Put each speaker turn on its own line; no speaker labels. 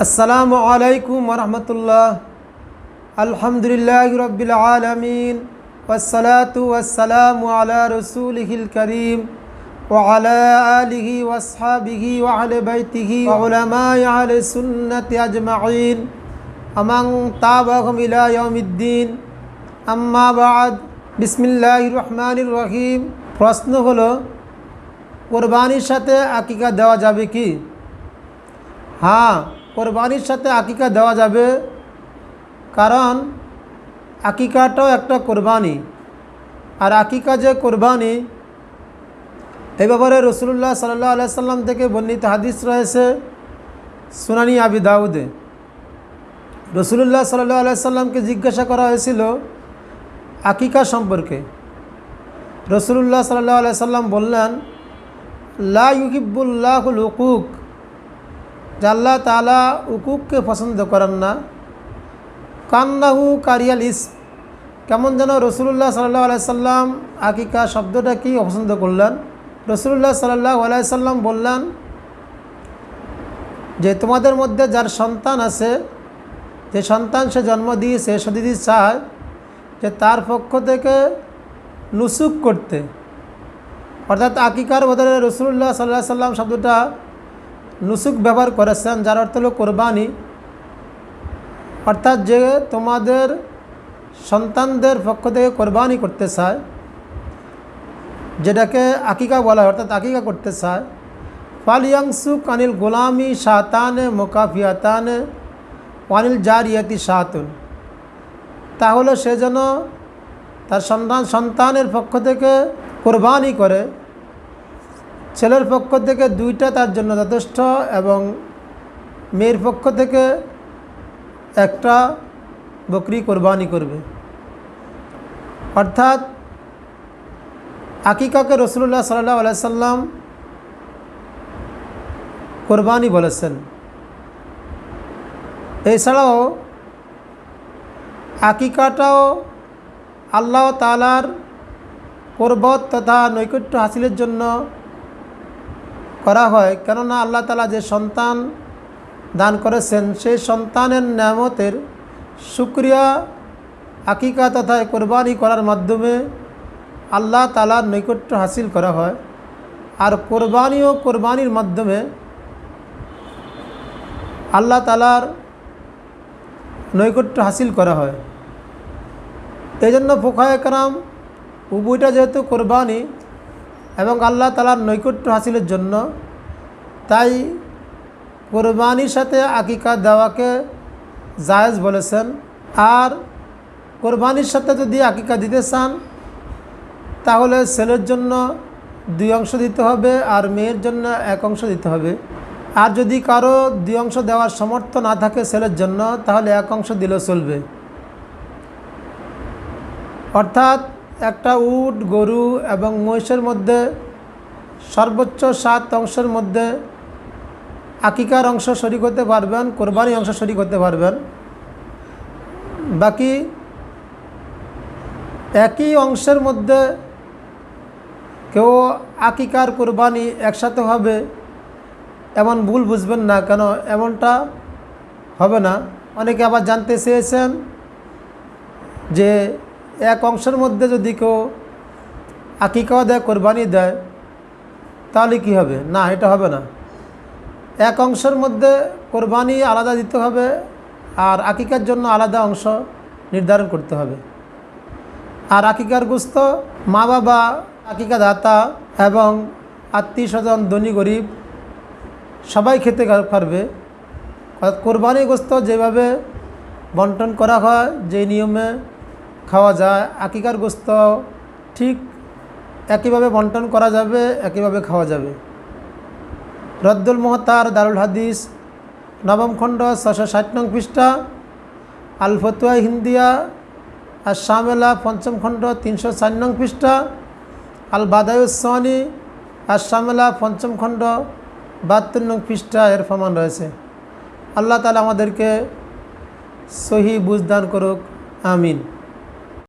আসসালামু আলাইকুম ওরহমতুল্লাহ। আলহামদুলিল্লাহি রাব্বিল আলামিন ওয়াসসালাতু ওয়াসসালামু আলা রাসূলিহিল কারীম ওয়া আলা আলিহি ওয়াসহাবিহি ওয়া আহলি বাইতিহি ওয়া উলামাই আহলি সুন্নাতি আজমাইন আমান তাবাহুম ইলা ইয়াউমিদ্দিন। আম্মা বা'দ। বিসমিল্লাহির রহমানির রহিম। প্রশ্ন হলো, কোরবানির সাথে আকিকা দেওয়া যাবে কি? হ্যাঁ, কোরবানির সাথে আকিকা দেওয়া যাবে, কারণ আকিকাটাও একটা কোরবানি। আর আকিকা যে কোরবানি, এ ব্যাপারে রাসূলুল্লাহ সাল্লাল্লাহু আলাইহি সাল্লাম থেকে বর্ণিত হাদিস রয়েছে সুনানি আবি দাউদে। রাসূলুল্লাহ সাল্লাল্লাহু আলাইহি সাল্লামকে জিজ্ঞাসা করা হয়েছিল আকিকা সম্পর্কে। রাসূলুল্লাহ সাল্লাল্লাহু আলাইহি সাল্লাম বললেন, লা ইউহিব্বুল্লাহুল উকুক, যে আল্লাহ তাআলা উকুককে পছন্দ করেন না। কান্নাহু কারিয়াল ইসম, কেমন যেন রাসূলুল্লাহ সাল্লাল্লাহু আলাইহি সাল্লাম আকিকা শব্দটা কি অপছন্দ করলেন। রাসূলুল্লাহ সাল্লাল্লাহু আলাইহি সাল্লাম বললেন যে তোমাদের মধ্যে যার সন্তান আছে, যে সন্তান সে জন্ম দিয়েছে, সে যদি চায় যে তার পক্ষ থেকে নুসুক করতে, অর্থাৎ আকিকার বদলে রাসূলুল্লাহ সাল্লাল্লাহু আলাইহি সাল্লাম শব্দটা নুসুক ব্যবহার করেছেন, যার অর্থ হলো কোরবানি। অর্থাৎ যে তোমাদের সন্তানদের পক্ষ থেকে কোরবানি করতে চায়, যেটাকে আকিকা বলা হয়, অর্থাৎ আকিকা করতে চায়, ফালিয়াংসুক আনিল গোলামি শাতানে মুকাফিয়াতানে ওয়ানিল জারিয়াতি শাতুন, তাহলে সে যেন তার সন্তানের পক্ষ থেকে কোরবানি করে। ছেলের পক্ষ থেকে 2টা তার জন্য যথেষ্ট, এবং মেয়ের পক্ষ থেকে 1টা বকরি কোরবানি করবে। অর্থাৎ আকিকাকে রাসূলুল্লাহ সাল্লাল্লাহু আলাইহি সাল্লাম কোরবানি বলেছেন। এছাড়াও আকিকাটাও আল্লাহ তাআলার কুরবত তথা নৈকট্য হাসিলের জন্য করা হয়, কেননা আল্লাহ তাআলা যে সন্তান দান করেছেন, সেই সন্তানের নেয়ামতের শুকরিয়া আকিকা তথা কোরবানি করার মাধ্যমে আল্লাহ তাআলার নৈকট্য হাসিল করা হয়। আর কোরবানি ও কোরবানির মাধ্যমে আল্লাহ তাআলার নৈকট্য হাসিল করা হয়। এই জন্য ফুকাহায়ে কেরাম উভয়টা যেহেতু কোরবানি এবং আল্লাহ তাআলার নৈকট্য হাসিলের জন্য, তাই কোরবানির সাথে আকিকা দেওয়াকে জায়েজ বলেছেন। আর কোরবানির সাথে যদি আকিকা দিতে চান, তাহলে ছেলের জন্য 2 অংশ দিতে হবে আর মেয়ের জন্য 1 অংশ দিতে হবে। আর যদি কারো 2 অংশ দেওয়ার সামর্থ্য না থাকে ছেলের জন্য, তাহলে 1 অংশ দিলেও চলবে। অর্থাৎ একটা উট, গরু এবং মহিষের মধ্যে সর্বোচ্চ 7 অংশের মধ্যে আকিকার অংশ শরীক হতে পারবেন, কোরবানির অংশ শরীক হতে পারবেন। বাকি একই অংশের মধ্যে কেউ আকিকার কোরবানি একসাথে হবে এমন ভুল বুঝবেন না, কেন এমনটা হবে না। অনেকে আবার জানতে চেয়েছেন যে 1 অংশের মধ্যে যদি কেউ আকিকাও দেয়, কোরবানি দেয়, তাহলে কি হবে? না, এটা হবে না। 1 অংশের মধ্যে কোরবানি আলাদা দিতে হবে আর আকিকার জন্য আলাদা অংশ নির্ধারণ করতে হবে। আর আকিকার গোশত মা বাবা, আকিকা দাতা এবং আত্মীয় স্বজন, ধনী গরিব সবাই খেতে পারবে। কোরবানির গোশত যেভাবে বন্টন করা হয়, যে নিয়মে খাওয়া যায়, আকিকার গোশত ঠিক একইভাবে বন্টন করা যাবে, একইভাবে খাওয়া যাবে। রদ্দুল মুহতার, দারুল হাদিস, 9ম খণ্ড 660 নং পৃষ্ঠা, আল ফতোয়া হিন্দিয়া আর শামেলা 5ম খণ্ড 304 নং পৃষ্ঠা, আল বাদায়ুস সানি আর শামেলা 5ম খণ্ড 72 নং পৃষ্ঠা এর প্রমাণ রয়েছে। আল্লাহ তাআলা আমাদেরকে সহি বুঝদান করুক। আমিন।